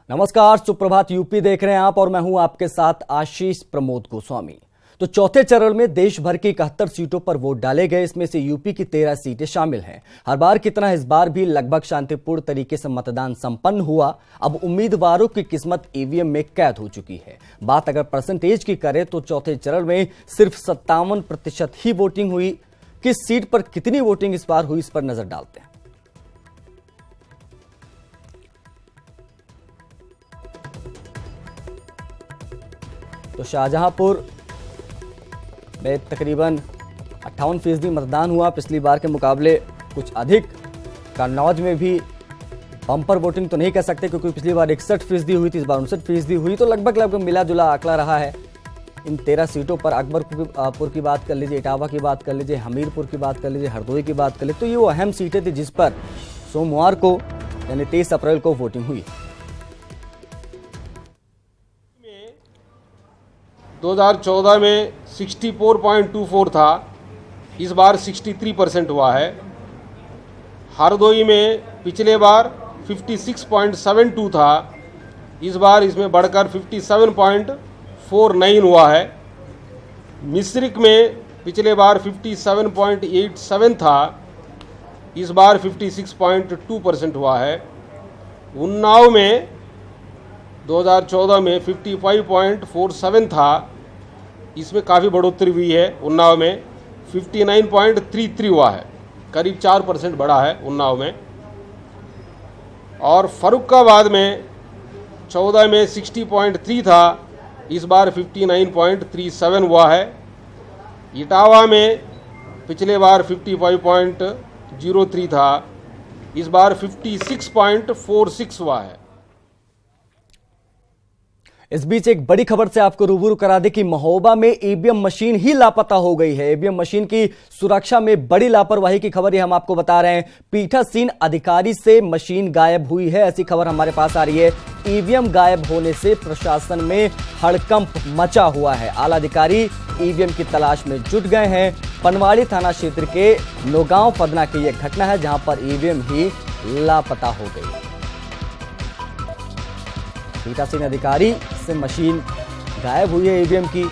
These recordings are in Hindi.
नमस्कार, सुप्रभात। यूपी देख रहे हैं आप और मैं हूं आपके साथ आशीष प्रमोद गोस्वामी। तो चौथे चरण में देश भर की 71 सीटों पर वोट डाले गए। इसमें से यूपी की 13 सीटें शामिल हैं। हर बार की तरह इस बार भी लगभग शांतिपूर्ण तरीके से मतदान संपन्न हुआ। अब उम्मीदवारों की किस्मत ईवीएम में कैद हो चुकी है। बात अगर परसेंटेज की करें तो चौथे चरण में सिर्फ 57% ही वोटिंग हुई। किस सीट पर कितनी वोटिंग इस बार हुई, इस पर नजर डालते हैं। तो शाहजहांपुर में तकरीबन 58% मतदान हुआ। पिछली बार के मुकाबले कुछ अधिक। कन्नौज में भी बम्पर वोटिंग तो नहीं कह सकते क्योंकि पिछली बार 61% हुई थी, इस बार 59% हुई। तो लगभग मिला जुला आंकड़ा रहा है। इन 13 सीटों पर अकबरपुर की बात कर लीजिए, इटावा की बात कर लीजिए, हमीरपुर की बात कर लीजिए, हरदोई की बात कर लीजिए, तो ये वो अहम सीटें थी जिस पर सोमवार को यानी 23 अप्रैल को वोटिंग हुई। 2014 में 64.24 था, इस बार 63% हुआ है। हरदोई में पिछले बार 56.72 था, इस बार इसमें बढ़कर 57.49 हुआ है। मिश्रिक में पिछले बार 57.87 था, इस बार 56.2% हुआ है। उन्नाव में 2014 में 55.47 था, इसमें काफ़ी बढ़ोतरी हुई है। उन्नाव में 59.33 हुआ है, करीब 4% बढ़ा है उन्नाव में। और फर्रुखाबाद में 14 में 60.3 था, इस बार 59.37 हुआ है। इटावा में पिछले बार 55.03 था, इस बार 56.46 हुआ है। इस बीच एक बड़ी खबर से आपको रूबरू करा दे कि महोबा में ईवीएम मशीन ही लापता हो गई है। ईवीएम मशीन की सुरक्षा में बड़ी लापरवाही की खबर ये हम आपको बता रहे हैं। पीठासीन अधिकारी से मशीन गायब हुई है, ऐसी खबर हमारे पास आ रही है। ईवीएम गायब होने से प्रशासन में हड़कंप मचा हुआ है। आला अधिकारी ईवीएम की तलाश में जुट गए हैं। पनवाड़ी थाना क्षेत्र के नौगांव फदना की यह घटना है जहां पर ईवीएम ही लापता हो गई। पीठासीन अधिकारी से मशीन गायब हुई है ईवीएम की।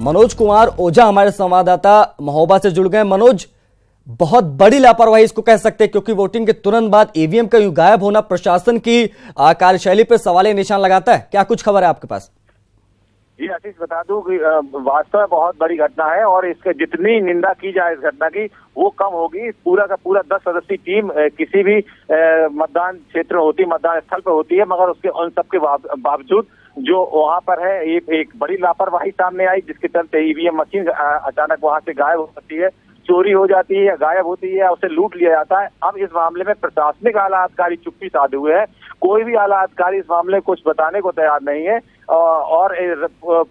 मनोज कुमार ओझा हमारे संवाददाता महोबा से जुड़ गए। मनोज, बहुत बड़ी लापरवाही इसको कह सकते हैं क्योंकि वोटिंग के तुरंत बाद ईवीएम का यूं गायब होना प्रशासन की कार्यशैली पर सवालिया निशान लगाता है। क्या कुछ खबर है आपके पास? जी आशीष, बता दूं कि वास्तव में बहुत बड़ी घटना है और इसके जितनी निंदा की जाए इस घटना की वो कम होगी। पूरा का पूरा 10 सदस्यीय टीम किसी भी मतदान क्षेत्र में होती, मतदान स्थल पर होती है, मगर उसके उन सबके बावजूद जो वहां पर है ये एक बड़ी लापरवाही सामने आई जिसके चलते ईवीएम मशीन अचानक वहां से गायब हो जाती है, चोरी हो जाती है, गायब होती है, उसे लूट लिया जाता है। अब इस मामले में प्रशासनिक आला अधिकारी चुप्पी साधे हुए हैं। कोई भी आला अधिकारी इस मामले में कुछ बताने को तैयार नहीं है और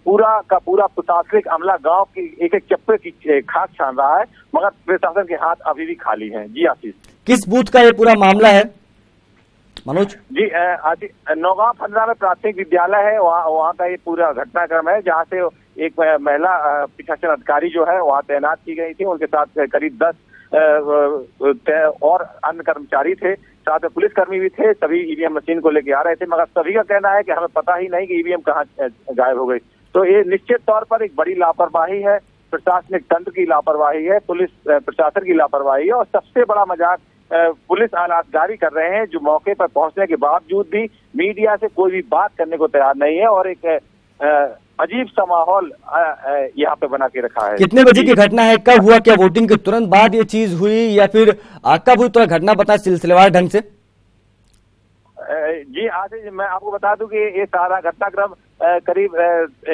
पूरा का पूरा प्रशासनिक अमला गांव की एक एक चप्पे की खाक छान रहा है, मगर प्रशासन के हाथ अभी भी खाली हैं। जी आशीष, किस बूथ का ये पूरा मामला है मनोज? जी नौगांव फंदना में प्राथमिक विद्यालय है, वहाँ का ये पूरा घटनाक्रम है जहाँ से एक महिला पीठासीन अधिकारी जो है वहाँ तैनात की गई थी। उनके साथ करीब 10 और अन्य कर्मचारी थे, साथ में पुलिसकर्मी भी थे। सभी ईवीएम मशीन को लेके आ रहे थे, मगर सभी का कहना है कि हमें पता ही नहीं कि ईवीएम कहाँ गायब हो गई। तो ये निश्चित तौर पर एक बड़ी लापरवाही है, प्रशासनिक तंत्र की लापरवाही है, पुलिस प्रशासन की लापरवाही है। और सबसे बड़ा मजाक पुलिस आला अधिकारी कर रहे हैं जो मौके पर पहुंचने के बावजूद भी मीडिया से कोई भी बात करने को तैयार नहीं है और एक अजीब सा माहौल यहाँ पे बना के रखा है। कितने बजे की घटना है, कब हुआ, क्या वोटिंग के तुरंत बाद ये चीज हुई या फिर कब हुई? थोड़ा घटना बताए सिलसिलेवार ढंग से। जी आशीष, मैं आपको बता दूं कि ये सारा घटनाक्रम करीब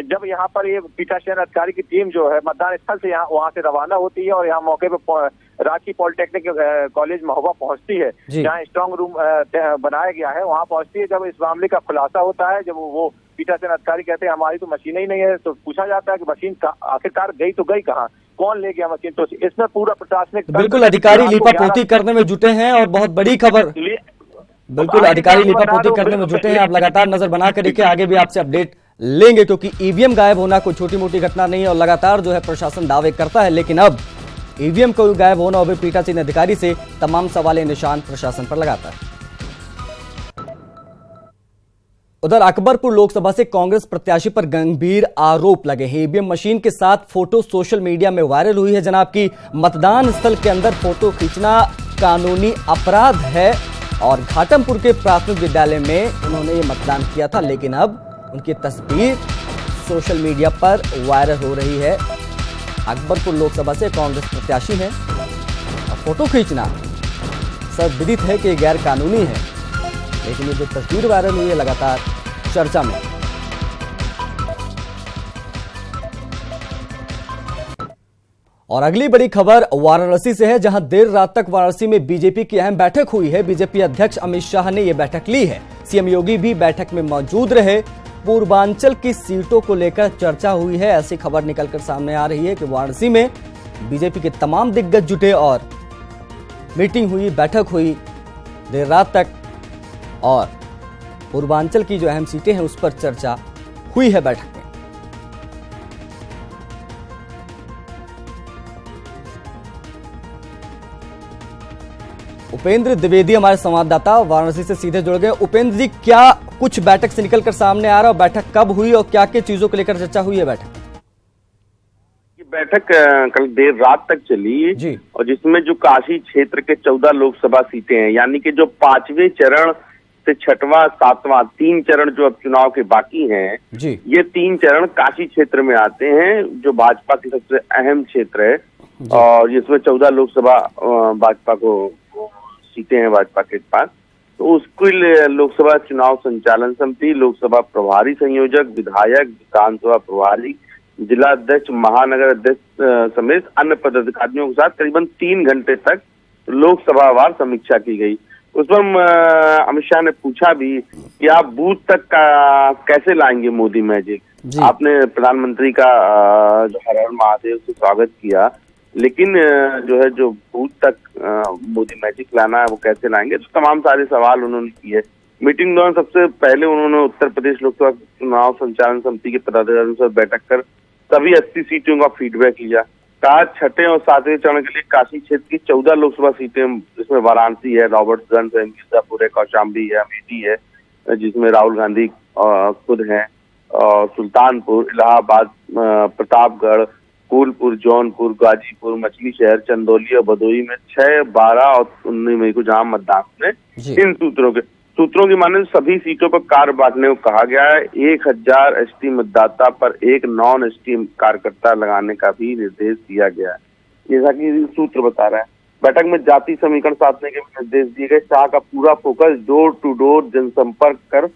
जब यहाँ पर ये पीठासीन अधिकारी की टीम जो है मतदान स्थल से वहाँ से रवाना होती है और यहाँ मौके पे रांची पॉलिटेक्निक कॉलेज महोबा पहुंचती है, जहाँ स्ट्रांग रूम बनाया गया है, वहाँ पहुंचती है। जब इस मामले का खुलासा होता है, जब वो पीठासीन अधिकारी कहते हैं हमारी तो मशीन ही नहीं है, तो पूछा जाता है कि मशीन आखिरकार गई तो गई कहाँ, कौन ले गया मशीन? तो इसमें पूरा प्रशासनिक बिल्कुल अधिकारी लीपापोती करने में जुटे हैं और बहुत बड़ी खबर, बिल्कुल अधिकारी लीपापोती करने में जुटे हैं। आप लगातार नजर बनाकर देखिए, आगे भी आपसे अपडेट लेंगे क्योंकि ईवीएम गायब होना कोई छोटी मोटी घटना नहीं है और लगातार जो है प्रशासन दावे करता है, लेकिन अब ईवीएम को गायब होना और पीठासीन अधिकारी से तमाम सवाल निशान प्रशासन पर लगाता है। उधर अकबरपुर लोकसभा से कांग्रेस प्रत्याशी पर गंभीर आरोप लगे हैं। ईवीएम मशीन के साथ फोटो सोशल मीडिया में वायरल हुई है। जनाब की मतदान स्थल के अंदर फोटो खींचना कानूनी अपराध है और घाटमपुर के प्राथमिक विद्यालय में उन्होंने ये मतदान किया था, लेकिन अब उनकी तस्वीर सोशल मीडिया पर वायरल हो रही है। अकबरपुर लोकसभा से कांग्रेस प्रत्याशी हैं और फोटो खींचना सब विदित है कि गैर कानूनी है, लेकिन ये जो तस्वीर वायरल हुई है लगातार चर्चा में। और अगली बड़ी खबर वाराणसी से है, जहां देर रात तक वाराणसी में बीजेपी की अहम बैठक हुई है। बीजेपी अध्यक्ष अमित शाह ने यह बैठक ली है। सीएम योगी भी बैठक में मौजूद रहे। पूर्वांचल की सीटों को लेकर चर्चा हुई है। ऐसी खबर निकलकर सामने आ रही है कि वाराणसी में बीजेपी के तमाम दिग्गज जुटे और मीटिंग हुई, बैठक हुई देर रात तक और पूर्वांचल की जो अहम सीटें हैं उस पर चर्चा हुई है बैठक में। उपेंद्र द्विवेदी हमारे संवाददाता वाराणसी से सीधे जुड़ गए। उपेंद्र जी, क्या कुछ बैठक से निकलकर सामने आ रहा है? बैठक कब हुई और क्या क्या चीजों को लेकर चर्चा हुई है बैठक? ये बैठक कल देर रात तक चली जी। और जिसमें जो काशी क्षेत्र के 14 लोकसभा सीटें हैं, यानी कि जो 5वें चरण से 6वां 7वां 3 चरण जो अब चुनाव के बाकी हैं जी, ये 3 चरण काशी क्षेत्र में आते हैं, जो भाजपा की सबसे अहम क्षेत्र है। और जिसमें 14 लोकसभा भाजपा को सीटें हैं भाजपा के पास। तो उसके लिए लोकसभा चुनाव संचालन समिति, लोकसभा प्रभारी संयोजक, विधायक, विधानसभा प्रभारी, जिला अध्यक्ष, महानगर अध्यक्ष समेत अन्य पदाधिकारियों के साथ करीबन 3 घंटे तक लोकसभावार समीक्षा की गई। उसमें अमित शाह ने पूछा भी कि आप बूथ तक का कैसे लाएंगे मोदी मैजिक। आपने प्रधानमंत्री का जो हर हर महादेव से स्वागत किया, लेकिन जो है जो बूथ तक मोदी मैजिक लाना है वो कैसे लाएंगे। तो तमाम सारे सवाल उन्होंने किए। मीटिंग दौरान सबसे पहले उन्होंने उत्तर प्रदेश लोकसभा चुनाव संचालन समिति के पदाधिकारियों से बैठक कर सभी 80 सीटों का फीडबैक लिया। कहा 6ठे और 7वें चरण के लिए काशी क्षेत्र की 14 लोकसभा सीटें, जिसमें वाराणसी है, रॉबर्ट्सगंज है, मिर्जापुर है, कौशाम्बी है, अमेठी है, जिसमें राहुल गांधी खुद हैं, सुल्तानपुर, इलाहाबाद, प्रतापगढ़, फूलपुर, जौनपुर, गाजीपुर, मछली शहर, चंदौली और भदोही में 6, 12 और 19 मई को जहां मतदान हुए। इन सूत्रों की माने सभी सीटों पर कार्य बांटने को कहा गया है। 1000 एसटी मतदाता पर एक नॉन एसटी कार्यकर्ता लगाने का भी निर्देश दिया गया है, जैसा कि सूत्र बता रहा है। बैठक में जाति समीकरण साधने के भी निर्देश दिए गए। शाह का पूरा फोकस डोर टू डोर जनसंपर्क कर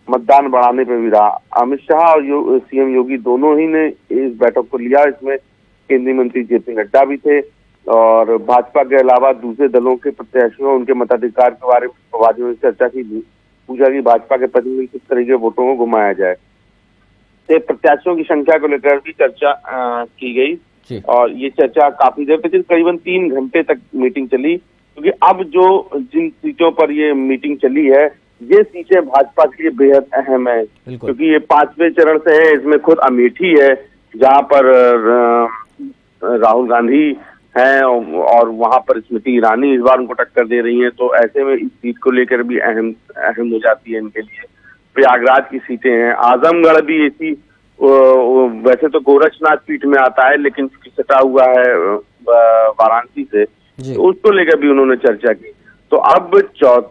मतदान बढ़ाने पर भी रहा। अमित शाह और सीएम योगी दोनों ही ने इस बैठक को लिया। इसमें केंद्रीय मंत्री जेपी नड्डा भी थे और भाजपा के अलावा दूसरे दलों के प्रत्याशियों, उनके मताधिकार के बारे में प्रवादियों ने चर्चा की, पूछा कि भाजपा के प्रतिनिधि किस तरह के वोटों को घुमाया जाए। तो प्रत्याशियों की संख्या को लेकर भी चर्चा की गई और ये चर्चा काफी देर तक, करीबन 3 घंटे तक मीटिंग चली। क्योंकि अब जो जिन सीटों पर ये मीटिंग चली है, ये सीटें भाजपा के लिए बेहद अहम है, क्योंकि ये 5वें चरण से है। इसमें खुद अमेठी है जहां पर राहुल गांधी हैं और वहां पर स्मृति ईरानी इस बार उनको टक्कर दे रही हैं। तो ऐसे में इस सीट को लेकर भी अहम हो जाती है इनके लिए। प्रयागराज की सीटें हैं, आजमगढ़ भी ऐसी, वैसे तो गोरखनाथ पीठ में आता है लेकिन सटा हुआ है वाराणसी से, तो उसको लेकर भी उन्होंने चर्चा की। तो अब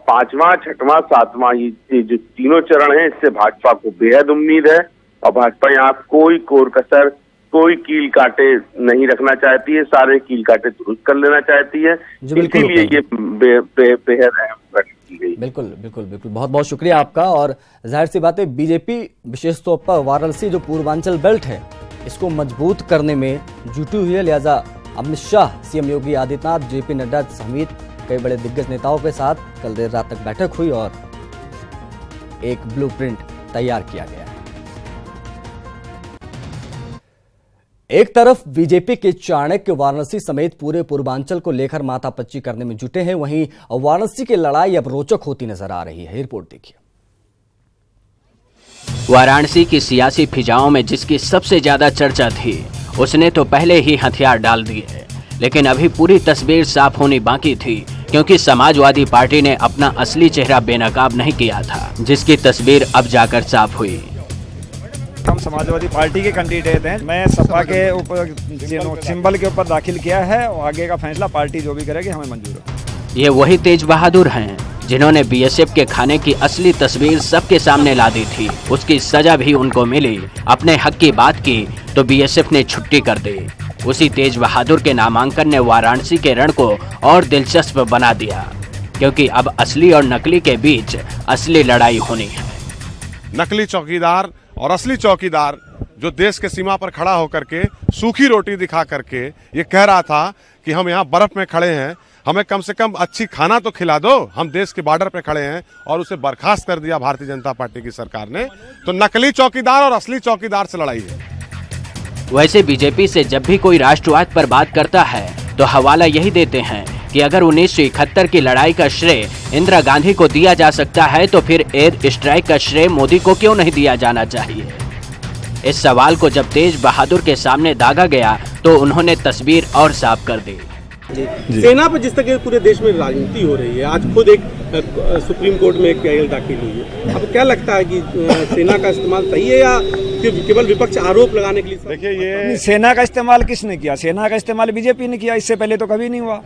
5वां, 6वां, 7वां ये जो तीनों चरण हैं, इससे भाजपा को बेहद उम्मीद है और भाजपा यहाँ कोई कोर कसर, कोई कील काटे नहीं रखना चाहती है, सारे कील काटे दुरुस्त कर लेना चाहती है। इसीलिए ये बेहद अहम बैठक की गई। बिल्कुल बिल्कुल बिल्कुल, बहुत बहुत शुक्रिया आपका। और जाहिर सी बात है, बीजेपी विशेष तौर पर वाराणसी जो पूर्वांचल बेल्ट है इसको मजबूत करने में जुटी हुई है। लिहाजा अमित शाह, सीएम योगी आदित्यनाथ, जेपी नड्डा समेत कई बड़े दिग्गज नेताओं के साथ कल देर रात तक बैठक हुई और एक ब्लूप्रिंट तैयार किया गया। एक तरफ बीजेपी के चाणक्य वाराणसी समेत पूरे पूर्वांचल को लेकर माथापच्ची करने में जुटे हैं, वहीं वाराणसी की लड़ाई अब रोचक होती नजर आ रही है। रिपोर्ट देखिए। वाराणसी की सियासी फिजाओं में जिसकी सबसे ज्यादा चर्चा थी, उसने तो पहले ही हथियार डाल दिए, लेकिन अभी पूरी तस्वीर साफ होनी बाकी थी क्योंकि समाजवादी पार्टी ने अपना असली चेहरा बेनकाब नहीं किया था, जिसकी तस्वीर अब जाकर साफ हुई। हम समाजवादी पार्टी के कैंडिडेट हैं। मैं सपा के ऊपर सिंबल के ऊपर दाखिल किया है और आगे का फैसला पार्टी जो भी करेगी हमें मंजूर है। ये वही तेज बहादुर हैं जिन्होंने बीएसएफ के खाने की असली तस्वीर सबके सामने ला दी थी। उसकी सजा भी उनको मिली। अपने हक की बात की तो बीएसएफ ने छुट्टी कर दी। उसी तेज बहादुर के नामांकन ने वाराणसी के रण को और दिलचस्प बना दिया, क्योंकि अब असली और नकली के बीच असली लड़ाई होनी है। नकली चौकीदार और असली चौकीदार जो देश के सीमा पर खड़ा होकर के सूखी रोटी दिखा करके ये कह रहा था कि हम यहाँ बर्फ में खड़े हैं, हमें कम से कम अच्छी खाना तो खिला दो, हम देश के बॉर्डर पे खड़े हैं, और उसे बर्खास्त कर दिया भारतीय जनता पार्टी की सरकार ने। तो नकली चौकीदार और असली चौकीदार से लड़ाई है। वैसे बीजेपी से जब भी कोई राष्ट्रवाद पर बात करता है तो हवाला यही देते हैं कि अगर 1971 की लड़ाई का श्रेय इंदिरा गांधी को दिया जा सकता है तो फिर एयर स्ट्राइक का श्रेय मोदी को क्यों नहीं दिया जाना चाहिए। इस सवाल को जब तेज बहादुर के सामने दागा गया तो उन्होंने तस्वीर और साफ कर दी। सेना पर जिस तरह पूरे देश में राजनीति हो रही है, आज खुद एक सुप्रीम कोर्ट में एक पीआईएल दाखिल हुई है, अब क्या लगता है कि सेना का इस्तेमाल सही है या केवल विपक्ष आरोप लगाने के लिए? देखिए, ये सेना का इस्तेमाल किसने किया? सेना का इस्तेमाल बीजेपी ने किया, इससे पहले तो कभी नहीं हुआ।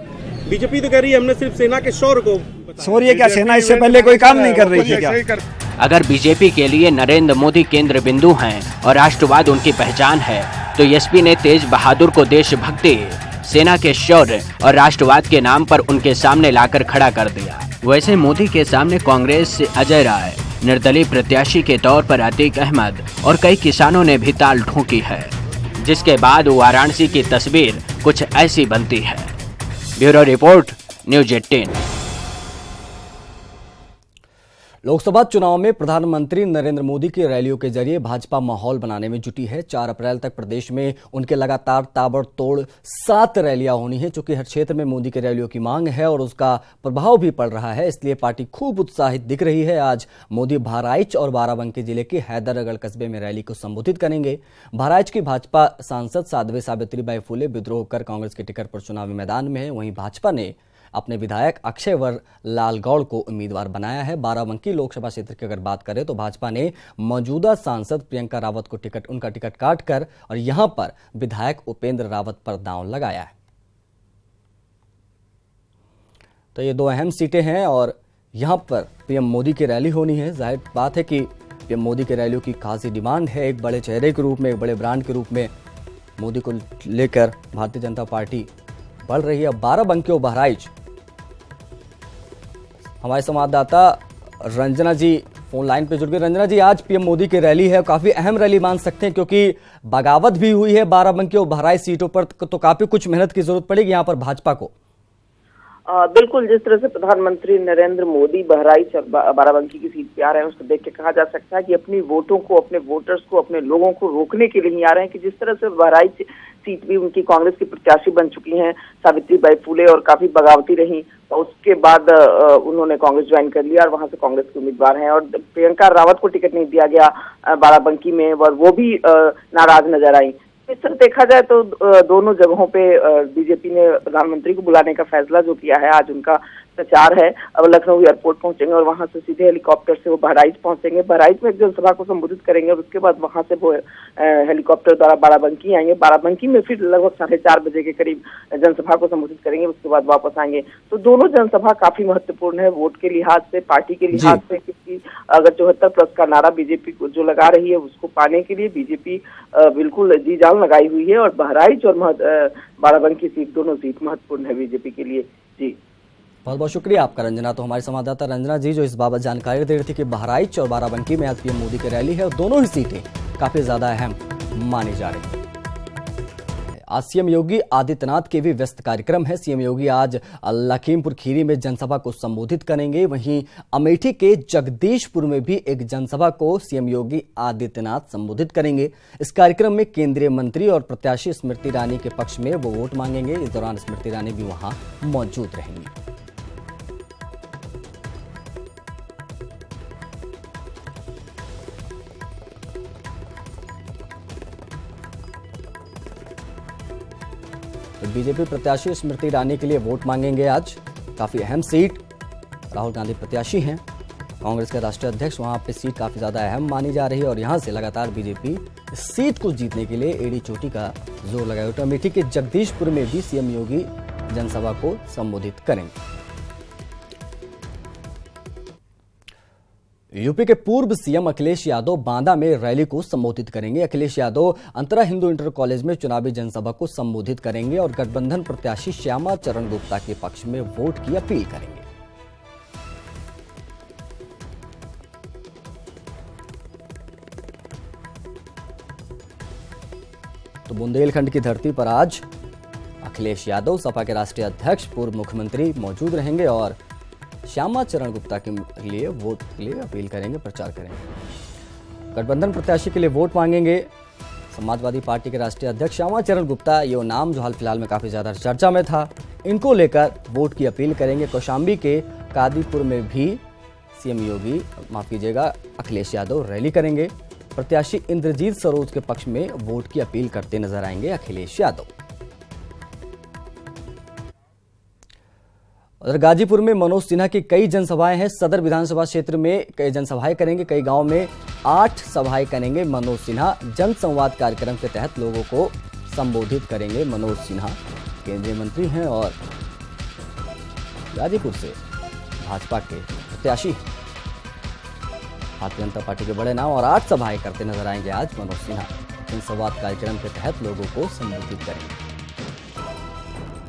बीजेपी तो कह रही है हमने सिर्फ सेना के शौर्य को। शौर्य क्या, सेना इससे पहले कोई काम नहीं कर रही थी क्या? अगर बीजेपी के लिए नरेंद्र मोदी केंद्र बिंदु हैं और राष्ट्रवाद उनकी पहचान है, तो एसपी ने तेज बहादुर को देशभक्ति, सेना के शौर्य और राष्ट्रवाद के नाम पर उनके सामने लाकर खड़ा कर दिया। वैसे मोदी के सामने कांग्रेस से अजय राय, निर्दलीय प्रत्याशी के तौर पर अतीक अहमद और कई किसानों ने भी ताल ठोकी है, जिसके बाद वाराणसी की तस्वीर कुछ ऐसी बनती है। Bureau report, news 18। लोकसभा चुनाव में प्रधानमंत्री नरेंद्र मोदी की रैलियों के जरिए भाजपा माहौल बनाने में जुटी है। 4 अप्रैल तक प्रदेश में उनके लगातार ताबड़तोड़ 7 रैलियां होनी है, चूंकि हर क्षेत्र में मोदी की रैलियों की मांग है और उसका प्रभाव भी पड़ रहा है, इसलिए पार्टी खूब उत्साहित दिख रही है। आज मोदी बहराइच और बाराबंकी जिले के हैदरगढ़ कस्बे में रैली को संबोधित करेंगे। बहराइच की भाजपा सांसद साध्वी सावित्रीबाई फुले विद्रोह कर कांग्रेस के टिकट पर चुनावी मैदान में है। वहीं भाजपा ने अपने विधायक अक्षयवर लाल गौड़ को उम्मीदवार बनाया है। बाराबंकी लोकसभा क्षेत्र की अगर बात करें तो भाजपा ने मौजूदा सांसद प्रियंका रावत को उनका टिकट काटकर और यहां पर विधायक उपेंद्र रावत पर दांव लगाया है। तो ये 2 अहम सीटें हैं और यहां पर पीएम मोदी की रैली होनी है। जाहिर बात है कि पीएम मोदी की रैलियों की खासी डिमांड है। एक बड़े चेहरे के रूप में, एक बड़े ब्रांड के रूप में मोदी को लेकर भारतीय जनता पार्टी बढ़ रही है। बाराबंकी और बहराइच, हमारे संवाददाता रंजना जी फोन लाइन पे जुड़ गए। रंजना जी, आज पीएम मोदी की रैली है, काफी अहम रैली मान सकते हैं क्योंकि बगावत भी हुई है बाराबंकी और बहराइच सीटों पर, तो काफी कुछ मेहनत की जरूरत पड़ेगी यहाँ पर भाजपा को। बिल्कुल, जिस तरह से प्रधानमंत्री नरेंद्र मोदी बहराइच और बाराबंकी की सीट पे आ रहे हैं, उसको देख के कहा जा सकता है कि अपनी वोटों को, अपने वोटर्स को, अपने लोगों को रोकने के लिए ही आ रहे हैं। कि जिस तरह से बहराइच सीट भी उनकी कांग्रेस की प्रत्याशी बन चुकी हैं सावित्रीबाई फुले और काफी बगावती रही, तो उसके बाद उन्होंने कांग्रेस ज्वाइन कर लिया और वहां से कांग्रेस के उम्मीदवार हैं। और प्रियंका रावत को टिकट नहीं दिया गया बाराबंकी में और वो भी नाराज नजर आई। इस तरह देखा जाए तो दोनों जगहों पे बीजेपी ने प्रधानमंत्री को बुलाने का फैसला जो किया है, आज उनका प्रचार है। अब लखनऊ एयरपोर्ट पहुंचेंगे और वहां से सीधे हेलीकॉप्टर से वो बहराइच पहुंचेंगे। बहराइच में एक जनसभा को संबोधित करेंगे और उसके बाद वहां से वो हेलीकॉप्टर द्वारा बाराबंकी आएंगे। बाराबंकी में फिर लगभग 4:30 बजे के करीब जनसभा को संबोधित करेंगे, उसके बाद वापस आएंगे। तो दोनों जनसभा काफी महत्वपूर्ण है वोट के लिहाज से, पार्टी के लिहाज से, क्योंकि अगर 74+ का नारा बीजेपी को जो लगा रही है उसको पाने के लिए बीजेपी बिल्कुल जी जान लगाई हुई है। और बहराइच और बाराबंकी सीट, दोनों सीट महत्वपूर्ण है बीजेपी के लिए। जी, बहुत बहुत शुक्रिया आपका रंजना। तो हमारे संवाददाता रंजना जी जो इस बाबत जानकारी दे रही थी कि बहराइच और बाराबंकी में आज पीएम मोदी की रैली है और दोनों ही सीटें काफी ज्यादा अहम मानी जा रही है। आज सीएम योगी आदित्यनाथ के भी व्यस्त कार्यक्रम है। सीएम योगी आज लखीमपुर खीरी में जनसभा को संबोधित करेंगे। वहीं अमेठी के जगदीशपुर में भी एक जनसभा को सीएम योगी आदित्यनाथ संबोधित करेंगे। इस कार्यक्रम में केंद्रीय मंत्री और प्रत्याशी स्मृति ईरानी के पक्ष में वो वोट मांगेंगे। इस दौरान स्मृति ईरानी भी वहां मौजूद रहेंगी। तो बीजेपी प्रत्याशी स्मृति ईरानी के लिए वोट मांगेंगे आज। काफ़ी अहम सीट, राहुल गांधी प्रत्याशी हैं। कांग्रेस के राष्ट्रीय अध्यक्ष, वहां पे सीट काफ़ी ज़्यादा अहम मानी जा रही है और यहां से लगातार बीजेपी इस सीट को जीतने के लिए एड़ी चोटी का जोर लगाए। तो अमेठी के जगदीशपुर में भी सीएम योगी जनसभा को संबोधित करेंगे। यूपी के पूर्व सीएम अखिलेश यादव बांदा में रैली को संबोधित करेंगे। अखिलेश यादव अंतरा हिंदू इंटर कॉलेज में चुनावी जनसभा को संबोधित करेंगे और गठबंधन प्रत्याशी श्यामा चरण गुप्ता के पक्ष में वोट की अपील करेंगे। तो बुंदेलखंड की धरती पर आज अखिलेश यादव, सपा के राष्ट्रीय अध्यक्ष, पूर्व मुख्यमंत्री मौजूद रहेंगे और श्यामा चरण गुप्ता के लिए वोट के लिए अपील करेंगे, प्रचार करेंगे। गठबंधन प्रत्याशी के लिए वोट मांगेंगे समाजवादी पार्टी के राष्ट्रीय अध्यक्ष श्यामा चरण गुप्ता। ये नाम जो हाल फिलहाल में काफी ज्यादा चर्चा में था, इनको लेकर वोट की अपील करेंगे। कौशाम्बी के कादीपुर में भी सीएम योगी, माफ कीजिएगा, अखिलेश यादव रैली करेंगे। प्रत्याशी इंद्रजीत सरोज के पक्ष में वोट की अपील करते नजर आएंगे अखिलेश यादव। उधर गाजीपुर में मनोज सिन्हा की कई जनसभाएं हैं। सदर विधानसभा क्षेत्र में कई जनसभाएं करेंगे, कई गांव में 8 सभाएं करेंगे मनोज सिन्हा। जन संवाद कार्यक्रम के तहत लोगों को संबोधित करेंगे मनोज सिन्हा। केंद्रीय मंत्री हैं और गाजीपुर से भाजपा के प्रत्याशी, भारतीय जनता पार्टी के बड़े नाम, और 8 सभाएं करते नजर आएंगे आज मनोज सिन्हा। जन संवाद कार्यक्रम के तहत लोगों को संबोधित करेंगे।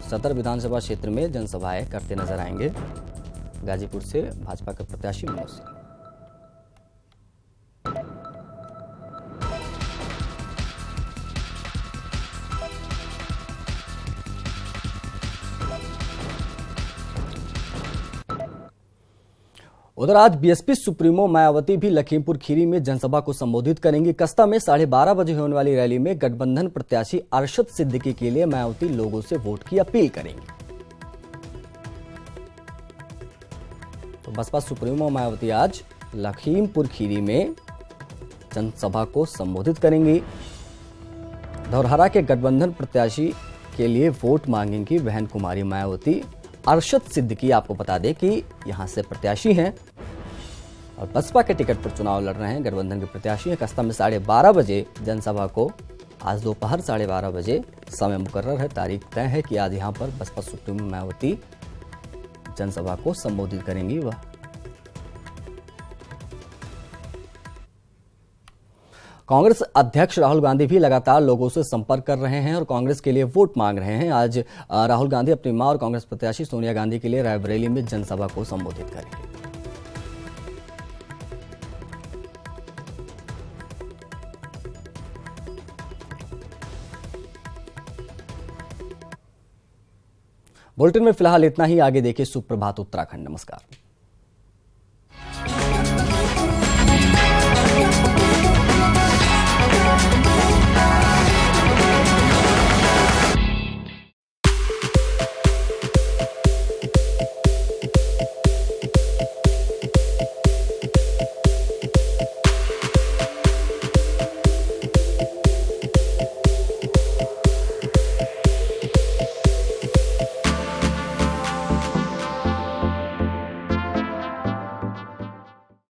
सदर विधानसभा क्षेत्र में जनसभाएं करते नजर आएंगे गाजीपुर से भाजपा के प्रत्याशी मनोज सिन्हा। उधर आज बीएसपी सुप्रीमो मायावती भी लखीमपुर खीरी में जनसभा को संबोधित करेंगी। कस्ता में 12:30 बजे होने वाली रैली में गठबंधन प्रत्याशी अरशद सिद्दीकी के लिए मायावती लोगों से वोट की अपील करेंगी। तो बसपा सुप्रीमो मायावती आज लखीमपुर खीरी में जनसभा को संबोधित करेंगी। धौरहरा के गठबंधन प्रत्याशी के लिए वोट मांगेंगी बहन कुमारी मायावती। अरशद सिद्दीकी, आपको बता दें कि यहां से प्रत्याशी हैं और बसपा के टिकट पर चुनाव लड़ रहे हैं, गठबंधन के प्रत्याशी हैं। कस्ता में 12:30 बजे जनसभा को आज दोपहर 12:30 बजे समय मुकर्रर है, तारीख तय है कि आज यहां पर बसपा सुप्रीमो मायावती जनसभा को संबोधित करेंगी। वह कांग्रेस अध्यक्ष राहुल गांधी भी लगातार लोगों से संपर्क कर रहे हैं और कांग्रेस के लिए वोट मांग रहे हैं। आज राहुल गांधी अपनी मां और कांग्रेस प्रत्याशी सोनिया गांधी के लिए रायबरेली में जनसभा को संबोधित करेंगे। बुलेटिन में फिलहाल इतना ही। आगे देखिए सुप्रभात उत्तराखंड। नमस्कार।